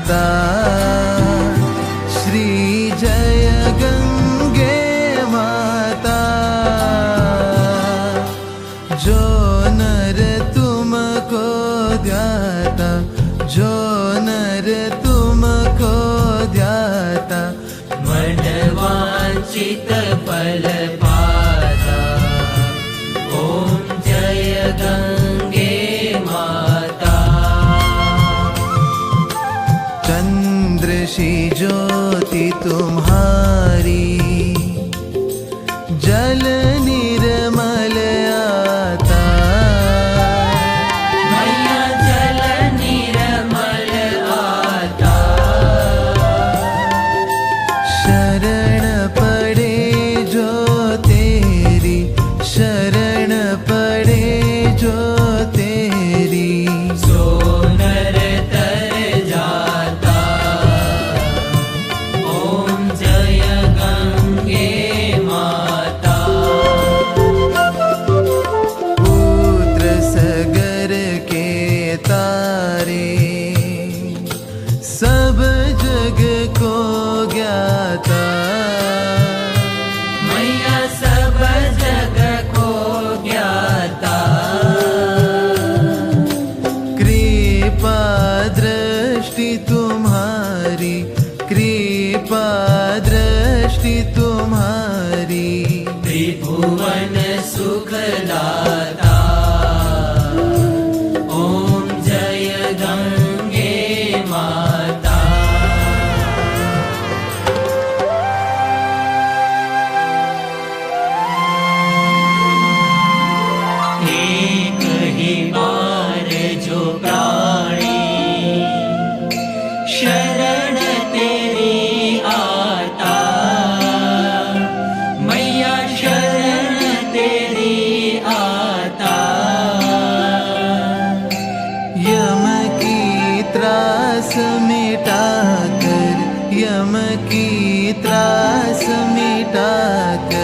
माता श्री जय गंगे माता। जो नर तुमको ध्याता, जो नर तुमको ध्याता, मन वांछित फल पाता। ओम जय गंगे माता। चंद्र सी ज्योति तुम्हारी, जल निर्मल आता। मैया जल निर्मल आता। शरण पड़े जो तेरी, शरण पड़े जो तेरी, सो नर तर जाता। ओम जय गंगे माता। पुत्र सगर के तारे, सब जग को ज्ञाता। मैया सब जग को ज्ञाता। कृपा दृष्टि तुम्हारी, कृपा दृष्टि तुम्हारी, त्रिभुवन सुखदाता। ओम जय गंगे माता। एक ही बार जो प्राणी शरण तेरी आता। मैया शरण तेरी आता। यम की त्रास मिटा कर, यम की त्रास मिटा कर,